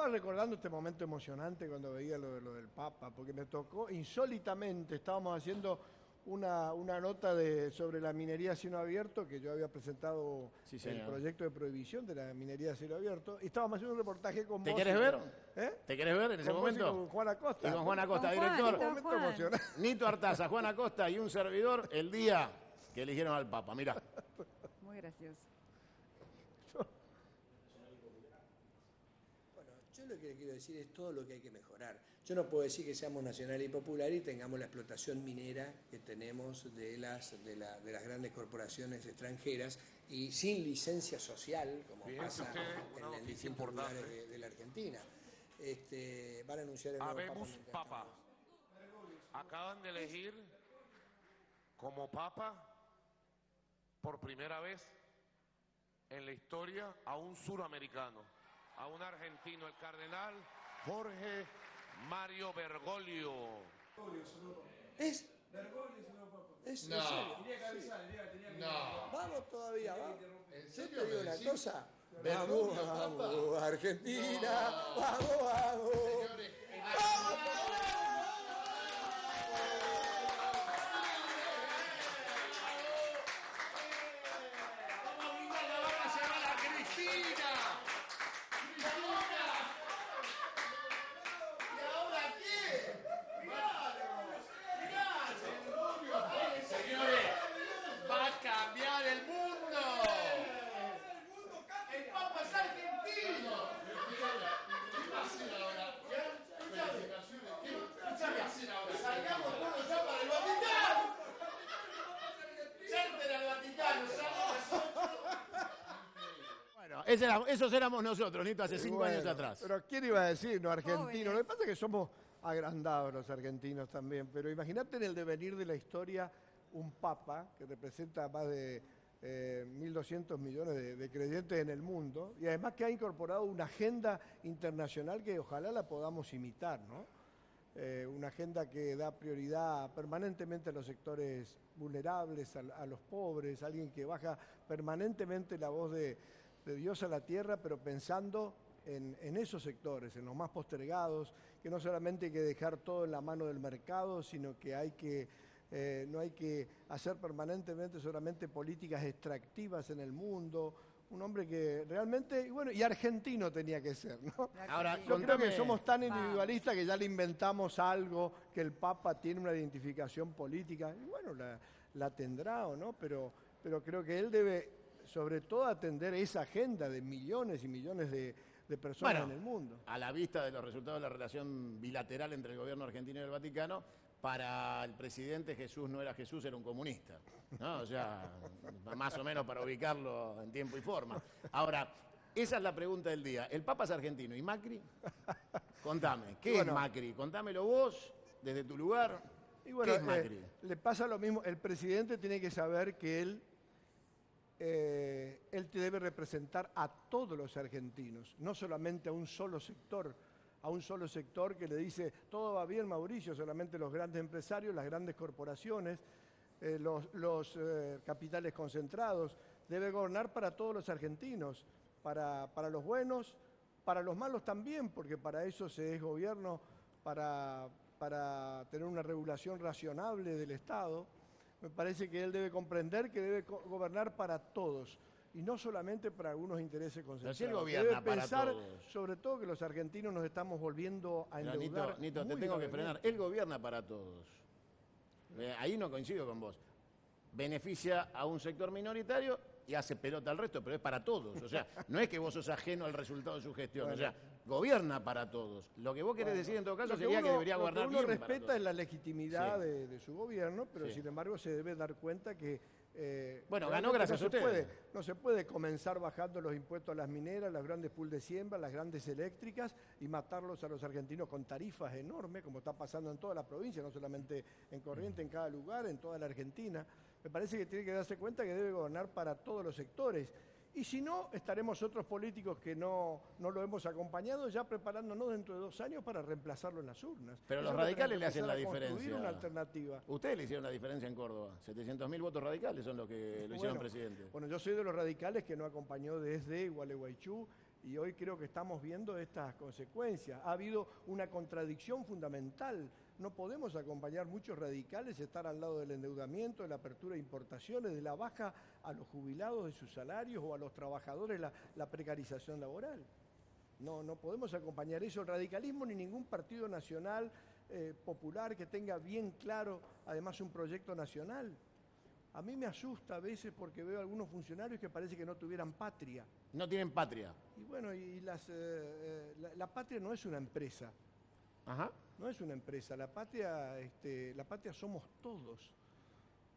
estaba recordando este momento emocionante cuando veía lo del Papa, porque me tocó insólitamente, estábamos haciendo una nota sobre la minería a cielo abierto, que yo había presentado Sí, el señor. proyecto de prohibición de la minería a cielo abierto, y estábamos haciendo un reportaje con ¿Te vos. querés ver? ¿Eh? ¿Te querés ver en ese Con vos y momento? con Juan Acosta. Y con Juan Acosta, Con Juan, director. está Un momento Juan. emocionante. Nito Artaza, Juan Acosta y un servidor el día que eligieron al Papa. Mirá. Muy gracioso. Bueno, yo lo que le quiero decir es todo lo que hay que mejorar. Yo no puedo decir que seamos nacional y popular y tengamos la explotación minera que tenemos de las grandes corporaciones extranjeras y sin licencia social, como pasa en distintos lugares de la Argentina. Van a anunciar el nuevo Habemos Papa. Papa. Acaban de elegir como Papa por primera vez en la historia a un suramericano, a un argentino, el cardenal Jorge Mario Bergoglio. ¿Es? ¿Es? No. ¿En serio? No. Vamos todavía, vamos. ¿En Yo serio te digo me una decís? cosa. Bergoglio, Vamos, Papa. vamos, Argentina. No. Vamos, vamos. Señores, va a cambiar el mundo. El Papa es argentino. ¿Qué va a hacer ahora? Felicitaciones. ¿Qué va a hacer ahora? Salgamos todos ya para el Vaticano. Salten al Vaticano. Bueno, esos éramos nosotros, Nito, hace 5 años Bueno, atrás. Pero ¿quién iba a decir, no, argentinos? Jóvenes. Lo que pasa es que somos agrandados los argentinos también, pero imagínate en el devenir de la historia un papa que representa más de 1.200 millones de creyentes en el mundo y además que ha incorporado una agenda internacional que ojalá la podamos imitar, ¿no? Una agenda que da prioridad permanentemente a los sectores vulnerables, a los pobres, alguien que baja permanentemente la voz de Dios a la tierra, pero pensando en esos sectores, en los más postergados, que no solamente hay que dejar todo en la mano del mercado, sino que no hay que hacer permanentemente solamente políticas extractivas en el mundo. Un hombre que realmente, y argentino tenía que ser, ¿no? Ahora, Yo creo que contame- somos tan individualistas que ya le inventamos algo, que el Papa tiene una identificación política, y bueno, la tendrá o no, pero creo que él debe, sobre todo, atender esa agenda de millones y millones de personas en el mundo. A la vista de los resultados de la relación bilateral entre el gobierno argentino y el Vaticano, para el presidente Jesús no era Jesús, era un comunista, ¿no? O sea, más o menos para ubicarlo en tiempo y forma. Ahora, esa es la pregunta del día. ¿El Papa es argentino y Macri? Contame, ¿qué es Macri? Contámelo vos, desde tu lugar. Y bueno, ¿Qué es Macri? le pasa lo mismo. El presidente tiene que saber que él te debe representar a todos los argentinos, no solamente a un solo sector que le dice, todo va bien, Mauricio, solamente los grandes empresarios, las grandes corporaciones, los capitales concentrados. Debe gobernar para todos los argentinos, para los buenos, para los malos también, porque para eso se es gobierno, para tener una regulación razonable del Estado. Me parece que él debe comprender que debe gobernar para todos y no solamente para algunos intereses concentrados. si él gobierna debe para pensar, todos. sobre todo, que los argentinos nos estamos volviendo a Pero, endeudar. Nito, te muy tengo que gravemente. frenar. Él gobierna para todos. Ahí no coincido con vos. Beneficia a un sector minoritario y hace pelota al resto, pero es para todos. O sea, no es que vos sos ajeno al resultado de su gestión. Bueno. O sea, gobierna para todos. Lo que vos querés decir en todo caso Lo sería que debería lo gobernar uno bien para respeta todos. es la legitimidad Sí. de su gobierno, pero Sí. sin embargo se debe dar cuenta que Bueno, realmente ganó gracias a ustedes. No se puede comenzar bajando los impuestos a las mineras, las grandes pools de siembra, las grandes eléctricas y matarlos a los argentinos con tarifas enormes, como está pasando en toda la provincia, no solamente en Corrientes, en cada lugar, en toda la Argentina. Me parece que tiene que darse cuenta que debe gobernar para todos los sectores. Y si no, estaremos otros políticos que no lo hemos acompañado ya preparándonos dentro de 2 años para reemplazarlo en las urnas. Pero los Eso radicales tenemos le que hacen la empezar a construir diferencia. una alternativa. Ustedes le hicieron la diferencia en Córdoba. 700.000 votos radicales son los que lo hicieron presidente. Bueno, yo soy de los radicales que no acompañó desde Gualeguaychú Y hoy creo que estamos viendo estas consecuencias. Ha habido una contradicción fundamental. No podemos acompañar muchos radicales, estar al lado del endeudamiento, de la apertura de importaciones, de la baja a los jubilados de sus salarios o a los trabajadores la precarización laboral. No podemos acompañar eso. El radicalismo ni ningún partido nacional popular que tenga bien claro además un proyecto nacional. A mí me asusta a veces porque veo algunos funcionarios que parece que no tuvieran patria. No tienen patria. Y bueno, la patria no es una empresa. Ajá. No es una empresa. La patria somos todos.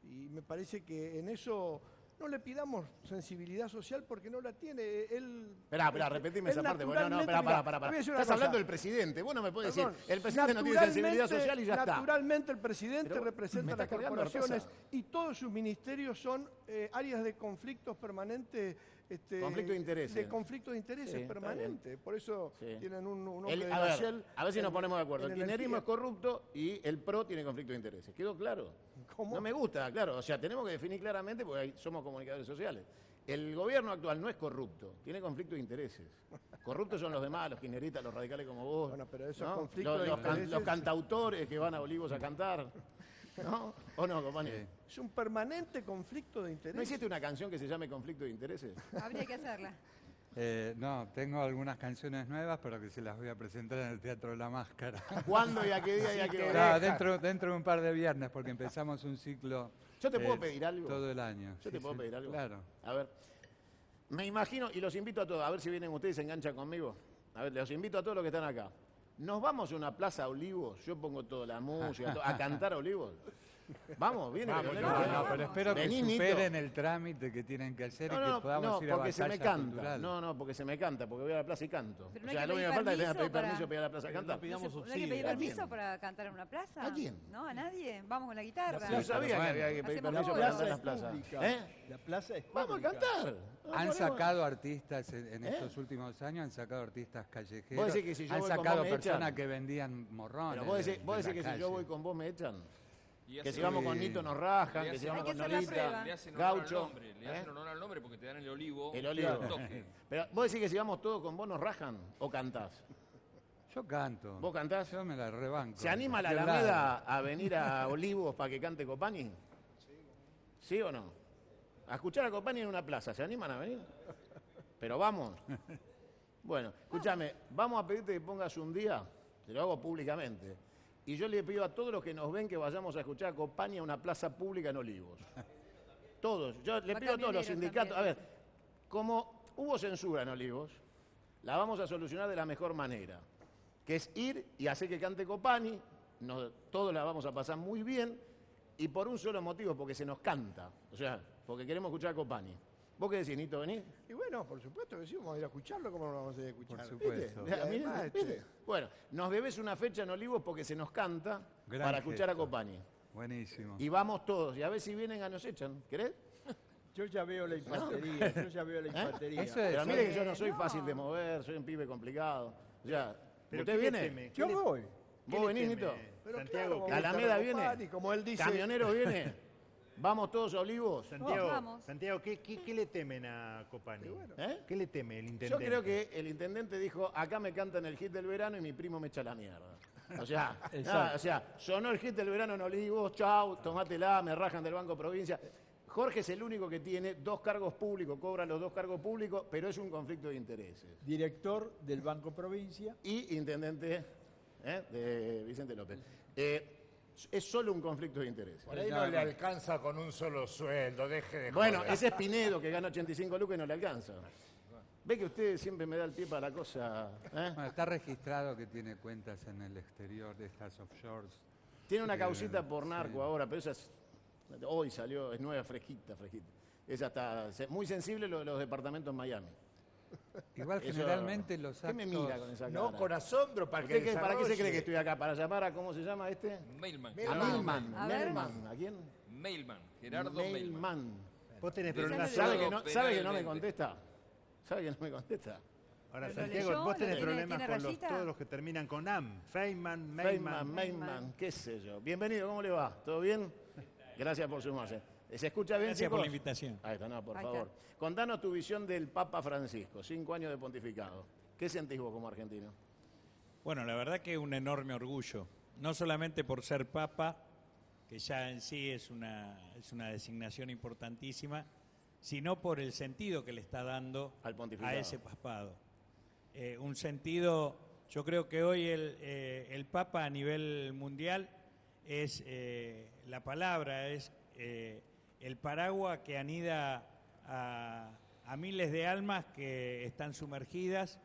Y me parece que en eso no le pidamos sensibilidad social porque no la tiene. Esperá, repetime esa parte. Bueno, no, pará. Estás hablando del presidente. Vos no me podés decir, el presidente no tiene sensibilidad social y ya está. Naturalmente el presidente representa las corporaciones Ortosa. y todos sus ministerios son áreas de conflictos permanentes. Conflicto de intereses. De conflicto de intereses Sí, permanente. Por eso tienen un hombre de a Shell ver si nos ponemos de acuerdo. en El kirchnerismo energía. es corrupto y el PRO tiene conflicto de intereses. ¿Quedó claro? ¿Cómo? No me gusta, claro. O sea, tenemos que definir claramente porque somos comunicadores sociales. El gobierno actual no es corrupto, tiene conflicto de intereses. Corruptos son los demás, los kirchneristas, los radicales como vos. Bueno, pero esos ¿no? conflictos de intereses... Los cantautores que van a Olivos a cantar. ¿No? ¿O no, compañero? Es un permanente conflicto de intereses. ¿No hiciste una canción que se llame Conflicto de Intereses? Habría que hacerla. No, tengo algunas canciones nuevas, pero que se las voy a presentar en el Teatro La Máscara. ¿Cuándo y a qué día y a qué hora? Dentro de un par de viernes, porque empezamos un ciclo. ¿Yo te puedo pedir algo? Todo el año. ¿Yo te puedo pedir algo? Claro. A ver, me imagino, y los invito a todos, a ver si vienen ustedes y se enganchan conmigo. A ver, los invito a todos los que están acá. ¿Nos vamos a una plaza a Olivos? Yo pongo toda la música, a cantar a Olivos. Vamos, viene. Pero espero que Vení, Nito. superen el trámite que tienen que hacer y que podamos ir a porque se me batalla canta. cultural. No, porque se me canta, porque voy a la plaza y canto. Pero no O hay sea, que lo único pedir que falta es pedir permiso permiso para ir a la plaza a cantar. No hay que pedir ¿A permiso quién? para cantar en una plaza. ¿A quién? No, a nadie. Vamos con la guitarra. Yo sabía que había que pedir Hacemos permiso todo. para cantar en las plazas. La plaza es Vamos a cantar. Han sacado artistas en estos últimos años, han sacado artistas callejeros. ¿Vos decís que si yo han voy con sacado vos me personas echan? que vendían morrones. Pero vos decís de la que si calle. yo voy con vos me echan. Y Que así si vamos con Nito nos rajan, le que si hacen- vamos Hay que con hacer la Nolita, prueba. le hacen honor al Gaucho. nombre, le hacen honor al nombre porque te dan el olivo. El olivo. al toque. Pero vos decís que si vamos todos con vos nos rajan o cantás. Yo canto. ¿Vos cantás? Yo me la rebanco. ¿Se anima la Cualquier Alameda lado. a venir a Olivos para que cante Copani? ¿Sí o no? A escuchar a Copani en una plaza, ¿se animan a venir? Pero vamos. Bueno, escúchame, vamos a pedirte que pongas un día, te lo hago públicamente, y yo le pido a todos los que nos ven que vayamos a escuchar a Copani a una plaza pública en Olivos. Todos. Yo le Va pido a todos los camioneros sindicatos. también. A ver, como hubo censura en Olivos, la vamos a solucionar de la mejor manera, que es ir y hacer que cante Copani, todos la vamos a pasar muy bien, y por un solo motivo, porque se nos canta. O sea, porque queremos escuchar a Copani. ¿Vos qué decís, Nito? ¿Venís? Y bueno, por supuesto que sí, vamos a ir a escucharlo, ¿cómo no lo vamos a ir a escuchar? Por supuesto. ¿Viste? además, ¿Viste? Bueno, nos debes una fecha en Olivos porque se nos canta Gran para escuchar a gesto. Copani. Buenísimo. Y vamos todos, y a ver si vienen a nos echan. ¿Querés? Yo ya veo la infantería, yo ya veo la infantería. Eso es- Pero mire que yo no soy fácil de mover, soy un pibe complicado. O sea, Pero ¿usted ¿qué le viene? teme? Yo ¿Qué le- voy. qué ¿Vos le venís, teme, Nito? Pero Santiago, claro, ¿qué- ¿La Alameda viene? Copani, como él dice. ¿Camioneros viene? ¿Vamos todos a Olivos? Santiago, Vamos. Santiago, ¿qué le temen a Copani? ¿Eh? ¿Qué le teme el intendente? Yo creo que el intendente dijo, acá me cantan el hit del verano y mi primo me echa la mierda. O sea, sonó el hit del verano en Olivos, chau, tomátela, me rajan del Banco Provincia. Jorge es el único que tiene 2 cargos públicos, cobra los 2 cargos públicos, pero es un conflicto de intereses. Director del Banco Provincia. Y intendente de Vicente López. Es solo un conflicto de intereses. Por ahí no le alcanza con un solo sueldo, deje de Bueno, joder. ese es Pinedo que gana 85 lucas y no le alcanza. Ve que usted siempre me da el pie para la cosa. Bueno, está registrado que tiene cuentas en el exterior de estas offshores. Tiene una causita por narco sí. ahora, pero esa hoy salió, es nueva, fresquita. Esa está muy sensible los departamentos en Miami. Igual Eso- generalmente los ¿Qué actos... me mira con esa cara? No, con asombro para ¿Usted que ¿Para qué se cree desarrolle. que estoy acá? ¿Para llamar a cómo se llama este? Mailman. A Mailman. Milman. A ver. Melman. ¿A quién? Mailman. Gerardo Mailman. Mailman. Vos tenés Desde problemas. Sabe ¿Sabe que que no me penalmente. contesta? ¿Sabe que no me contesta? Ahora, ¿Lo Santiago, leyó? vos tenés ¿Tiene problemas con rayita? todos los que terminan con AM. Feynman, Feynman, Mailman. Mailman, qué sé yo. Bienvenido, ¿cómo le va? ¿Todo bien? Gracias por sumarse. ¿Se escucha bien, Gracias por chicos? la invitación. Ahí está, no, por Ahí favor. Contanos tu visión del Papa Francisco, 5 años de pontificado. ¿Qué sentís vos como argentino? Bueno, la verdad que es un enorme orgullo, no solamente por ser papa, que ya en sí es una designación importantísima, sino por el sentido que le está dando Al pontificado. a ese papado. Un sentido, yo creo que hoy el papa a nivel mundial es la palabra, es el paraguas que anida a miles de almas que están sumergidas,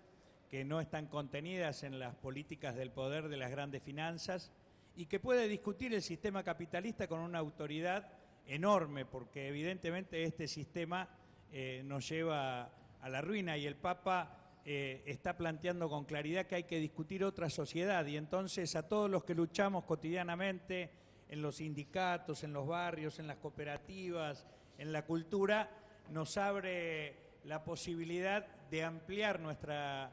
que no están contenidas en las políticas del poder de las grandes finanzas y que puede discutir el sistema capitalista con una autoridad enorme, porque evidentemente este sistema nos lleva a la ruina y el Papa está planteando con claridad que hay que discutir otra sociedad y entonces a todos los que luchamos cotidianamente en los sindicatos, en los barrios, en las cooperativas, en la cultura, nos abre la posibilidad de ampliar nuestra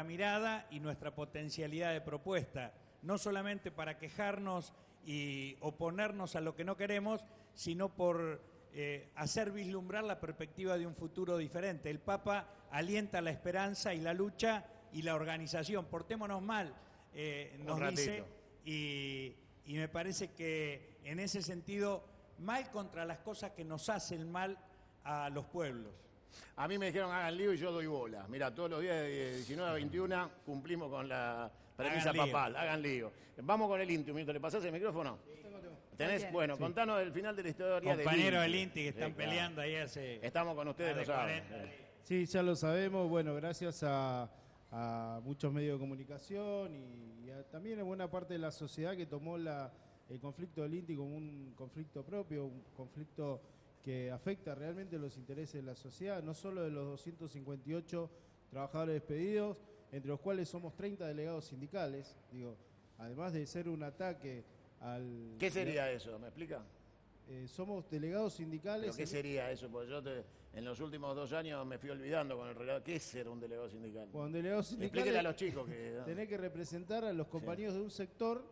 mirada y nuestra potencialidad de propuesta, no solamente para quejarnos y oponernos a lo que no queremos, sino por hacer vislumbrar la perspectiva de un futuro diferente. El Papa alienta la esperanza y la lucha y la organización. Portémonos mal, nos dice, y me parece que en ese sentido, mal contra las cosas que nos hacen mal a los pueblos. A mí me dijeron hagan lío y yo doy bola. Mira, todos los días de 19 a 21 cumplimos con la premisa Hagan lío. papal, hagan lío. Vamos con el Inti, un minuto. ¿Le pasás el micrófono? ¿Tenés? Bien. Bueno, contanos del final de la historia Compañeros del del INTI que están peleando ahí hace... Estamos con ustedes, más lo de saben. 40 Sí, ya lo sabemos. Bueno, gracias a muchos medios de comunicación y también a buena parte de la sociedad que tomó el conflicto del INTI como un conflicto propio, un conflicto que afecta realmente los intereses de la sociedad, no solo de los 258 trabajadores despedidos, entre los cuales somos 30 delegados sindicales. Digo, además de ser un ataque al... ¿Qué sería eso? ¿Me explica? Somos delegados sindicales... ¿Pero qué sería eso? Porque yo en los últimos 2 años me fui olvidando con el relato. ¿Qué es ser un delegado sindical? Con delegados sindicales... Explíquele a los chicos que... Tenés que representar a los compañeros de un sector,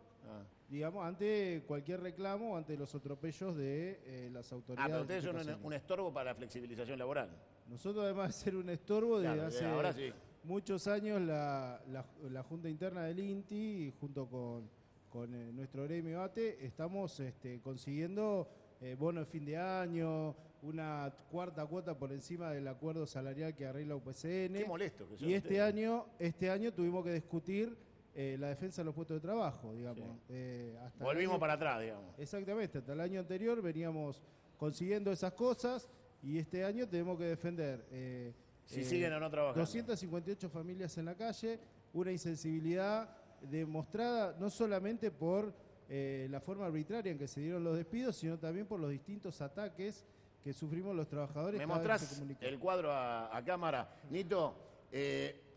digamos, ante cualquier reclamo, ante los atropellos de las autoridades. pero ustedes son un estorbo para la flexibilización laboral. Nosotros, además de ser un estorbo, desde Claro, hace ahora sí. muchos años la Junta Interna del INTI, junto con nuestro gremio ATE, estamos consiguiendo bono de fin de año, una cuarta cuota por encima del acuerdo salarial que arregla UPCN. Qué molesto que son Y este ustedes. año tuvimos que discutir la defensa de los puestos de trabajo, digamos. Hasta Volvimos para atrás, digamos. Exactamente, hasta el año anterior veníamos consiguiendo esas cosas y este año tenemos que defender Si siguen o no trabajando. 258 familias en la calle, una insensibilidad demostrada no solamente por la forma arbitraria en que se dieron los despidos, sino también por los distintos ataques que sufrimos los trabajadores. ¿Me cada vez que se mostrás comunican. el cuadro a cámara? Nito,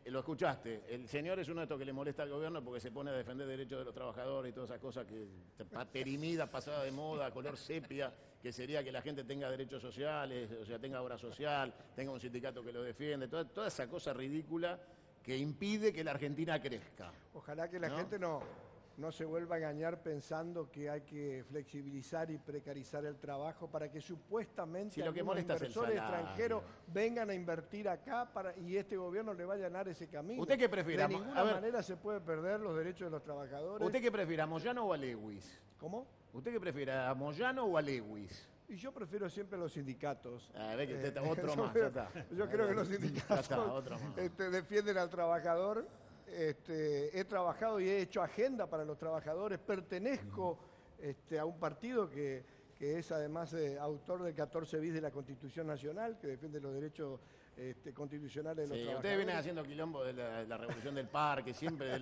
lo escuchaste. El señor es uno de estos que le molesta al gobierno porque se pone a defender derechos de los trabajadores y todas esas cosas que paterimida, pasada de moda, color sepia, que sería que la gente tenga derechos sociales, o sea, tenga obra social, tenga un sindicato que lo defiende, toda esa cosa ridícula que impide que la Argentina crezca. Ojalá que la gente no se vuelva a engañar pensando que hay que flexibilizar y precarizar el trabajo para que supuestamente Si lo que algunos molesta es el inversores salario. extranjeros vengan a invertir acá y este gobierno le va a allanar ese camino. ¿Usted qué prefiere? De ninguna manera se puede perder los derechos de los trabajadores. ¿Usted qué prefiere, a Moyano o a Lewis? ¿Cómo? ¿Usted qué prefiere, a Moyano o a Lewis? Y yo prefiero siempre los sindicatos. Ve que usted está otro más, ya está. Yo creo que los Ya sindicatos está, otro más. defienden al trabajador. He trabajado y he hecho agenda para los trabajadores. Pertenezco a un partido que es además autor del 14 bis de la Constitución Nacional, que defiende los derechos constitucionales de los Sí, trabajadores. ustedes vienen haciendo quilombo de la revolución del parque, siempre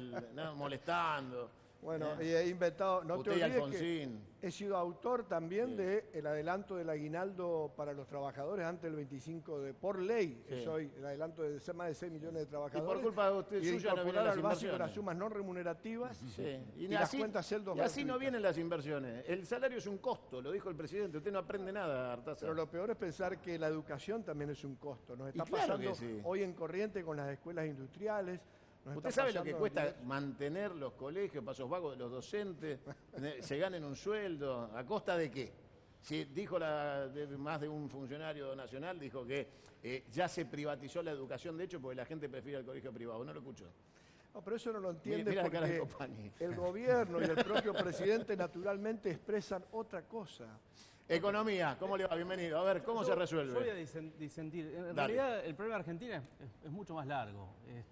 molestando. Bueno, y he inventado, no te Usted y olvides Alfonsín. que he sido autor también del adelanto del aguinaldo para los trabajadores antes del 25 por ley, que Sí. soy el adelanto de más de 6 millones de trabajadores. Y por culpa de usted, y de suya, no vienen incorporar las al básico inversiones. las sumas no remunerativas Sí. y las cuentas celdos y así no gratuitas. vienen las inversiones. El salario es un costo, lo dijo el presidente. Usted no aprende nada, Artaza. Pero lo peor es pensar que la educación también es un costo. Nos está claro pasando que sí. hoy en Corriente con las escuelas industriales. nos ¿Usted está sabe lo que pasando cuesta en mantener los colegios, pasos vagos de los docentes, se ganen un sueldo? ¿A costa de qué? Sí, dijo más de un funcionario nacional, dijo que ya se privatizó la educación, de hecho, porque la gente prefiere el colegio privado. ¿No lo escuchó? No, pero eso no lo entiende Mira la cara de porque Copani. el gobierno y el propio presidente naturalmente expresan otra cosa. Economía, ¿cómo le va? Bienvenido. A ver, ¿cómo se resuelve? Yo voy a disentir. En realidad, el problema de Argentina es mucho más largo.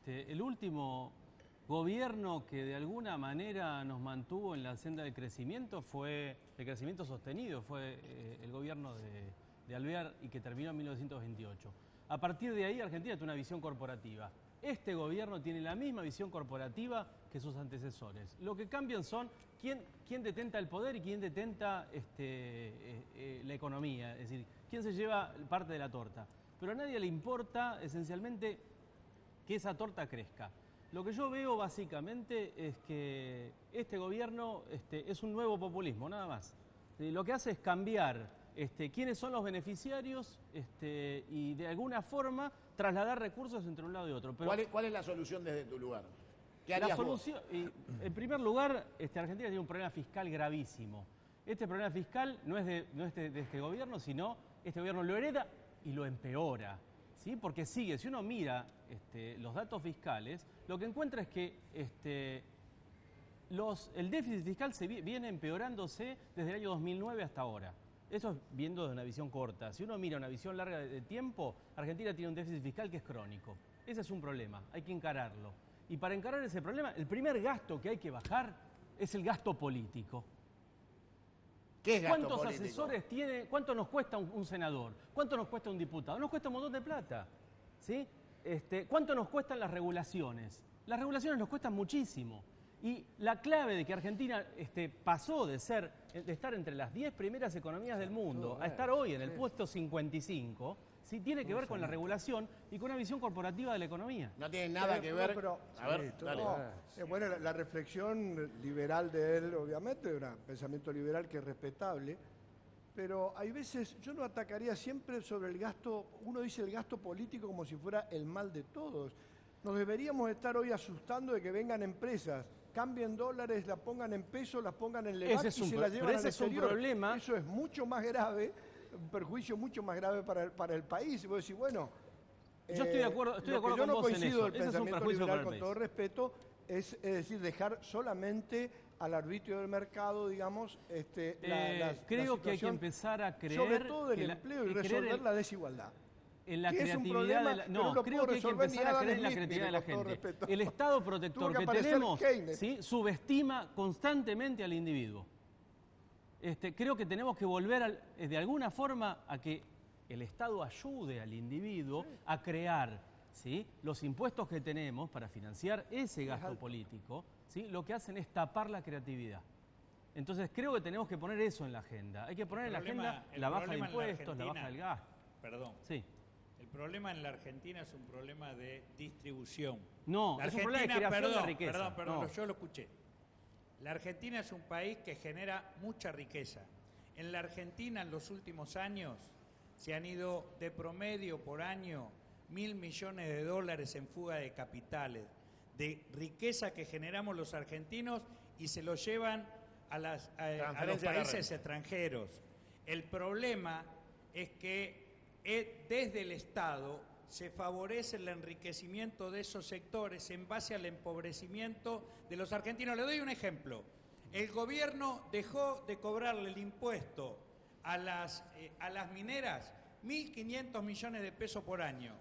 El último gobierno que de alguna manera nos mantuvo en la senda del crecimiento fue el crecimiento sostenido, fue el gobierno de Alvear y que terminó en 1928. A partir de ahí, Argentina tiene una visión corporativa. Este gobierno tiene la misma visión corporativa que sus antecesores. Lo que cambian son quién detenta el poder y quién detenta la economía, es decir, quién se lleva parte de la torta. Pero a nadie le importa esencialmente que esa torta crezca. Lo que yo veo básicamente es que este gobierno es un nuevo populismo, nada más. Lo que hace es cambiar quiénes son los beneficiarios y de alguna forma trasladar recursos entre un lado y otro. Pero ¿Cuál es la solución desde tu lugar? ¿Qué la harías solución, en primer lugar, Argentina tiene un problema fiscal gravísimo. Este problema fiscal no es de este gobierno, sino este gobierno lo hereda y lo empeora. ¿Sí? Porque sigue, si uno mira los datos fiscales, lo que encuentra es que el déficit fiscal viene empeorándose desde el año 2009 hasta ahora. Eso es viendo desde una visión corta. Si uno mira una visión larga de tiempo, Argentina tiene un déficit fiscal que es crónico. Ese es un problema, hay que encararlo. Y para encarar ese problema, el primer gasto que hay que bajar es el gasto político. ¿Qué es gasto ¿Cuántos político? asesores tiene? ¿Cuánto nos cuesta un senador? ¿Cuánto nos cuesta un diputado? Nos cuesta un montón de plata. ¿Sí? ¿Cuánto nos cuestan las regulaciones? Las regulaciones nos cuestan muchísimo. Y la clave de que Argentina pasó de estar entre las 10 primeras economías del mundo a estar hoy en el puesto 55, ¿sí? Tiene que ver con la regulación y con una visión corporativa de la economía. No tiene nada que ver. A ver, dale. Bueno, la reflexión liberal de él, obviamente, un pensamiento liberal que es respetable, pero hay veces, yo no atacaría siempre sobre el gasto, uno dice el gasto político como si fuera el mal de todos. Nos deberíamos estar hoy asustando de que vengan empresas, cambien dólares, la pongan en pesos, las pongan en LEVAC y se las llevan al exterior. Problema. Eso es mucho más grave, un perjuicio mucho más grave para el país. Y vos decís, bueno, yo estoy de acuerdo yo con no vos en coincido eso. del Ese es un pensamiento perjuicio para liberal, el con país. todo respeto, es decir, dejar solamente al arbitrio del mercado, digamos, creo que hay que empezar a creer sobre todo el que empleo y resolver la desigualdad. En la Que es un creatividad problema de la, que no, no lo creo puedo que hay que resolver ni empezar a Adam creer en la Smith, creatividad de mire, la con todo gente. respeto. El Estado protector Tuvo que que aparecer tenemos, Keynes. ¿sí? Subestima constantemente al individuo. Creo que tenemos que volver de alguna forma a que el Estado ayude al individuo a crear, ¿sí? Los impuestos que tenemos para financiar ese gasto político, ¿sí? Lo que hacen es tapar la creatividad. Entonces creo que tenemos que poner eso en la agenda. Hay que poner en la agenda la baja de impuestos, la baja del gas. Perdón. Sí. El problema en la Argentina es un problema de distribución. No, la es un problema de creación de riqueza. Perdón, No. yo lo escuché. La Argentina es un país que genera mucha riqueza. En la Argentina, en los últimos años, se han ido de promedio por año 1.000 millones de dólares en fuga de capitales, de riqueza que generamos los argentinos y se lo llevan a los países extranjeros. El problema es que desde el Estado se favorece el enriquecimiento de esos sectores en base al empobrecimiento de los argentinos. Le doy un ejemplo. El gobierno dejó de cobrarle el impuesto a las mineras 1.500 millones de pesos por año.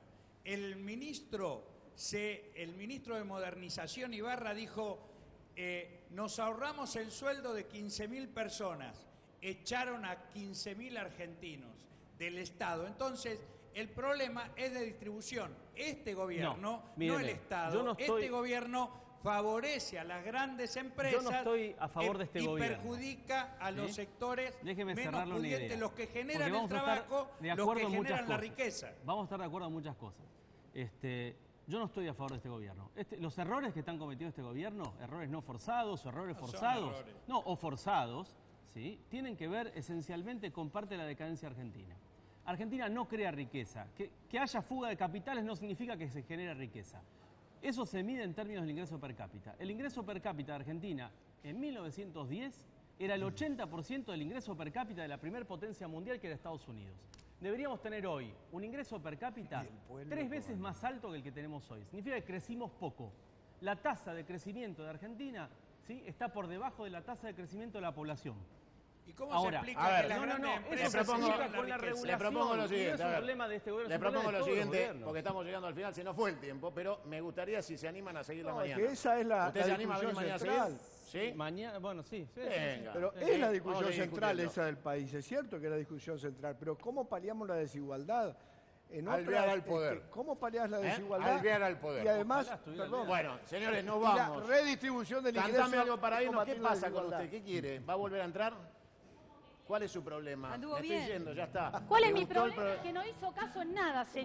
El ministro de Modernización, Ibarra, dijo, nos ahorramos el sueldo de 15.000 personas. Echaron a 15.000 argentinos del Estado. Entonces, el problema es de distribución. Este gobierno, no el Estado, este gobierno favorece a las grandes empresas. Yo no estoy a favor de este y gobierno. Perjudica a los sectores menos pudientes, los que generan el vamos a trabajo, estar de los que acuerdo en muchas generan la cosas. riqueza. Vamos a estar de acuerdo en muchas cosas. Yo no estoy a favor de este gobierno. Los errores que están cometiendo este gobierno, errores no forzados o errores forzados, o forzados, ¿sí? Tienen que ver esencialmente con parte de la decadencia argentina. Argentina no crea riqueza. Que haya fuga de capitales no significa que se genere riqueza. Eso se mide en términos del ingreso per cápita. El ingreso per cápita de Argentina en 1910 era el 80% del ingreso per cápita de la primer potencia mundial, que era Estados Unidos. Deberíamos tener hoy un ingreso per cápita 3 veces más alto que el que tenemos hoy. Significa que crecimos poco. La tasa de crecimiento de Argentina, ¿sí?, está por debajo de la tasa de crecimiento de la población. ¿Y cómo Ahora, se explica que las no, grandes eso empresas se explica llevan la con la riqueza? regulación? Le propongo lo siguiente. No es un problema de este gobierno, Le es un problema propongo de lo todos los siguiente, gobiernos. porque estamos llegando al final, se nos fue el tiempo, pero me gustaría si se animan a seguir la No, mañana. que esa es la ¿Usted se anima a venir mañana discusión a central. seguir? ¿Sí? Mañana, bueno, sí. Venga. Pero Sí, es la vamos a discusión seguir central discutiendo. esa del país, es cierto que es la discusión central, pero ¿cómo paliamos la desigualdad? Alvear al poder. ¿Cómo paliás la desigualdad? Alvear al poder. Y además, Ojalá estuviera perdón, Bueno, señores, nos y vamos. la redistribución del ingreso. Cantame algo para es irnos. ¿Qué combatir la pasa con desigualdad. usted? ¿Qué quiere? ¿Va a volver a entrar? ¿Cuál es su problema? Anduvo Me bien. estoy yendo, ya está. ¿Cuál es ¿Le mi gustó el problema? Que no hizo caso en nada, señor.